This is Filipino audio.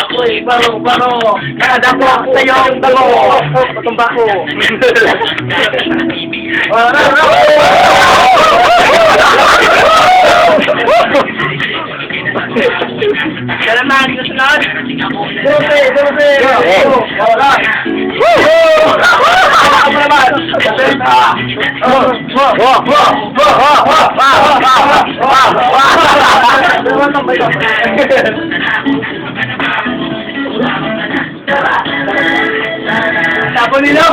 Ako'y baro-baro, nadako ako sa iyong dalo. Patumba ko. Salamat, susunod. Dulce. Wala. Tapo nilo.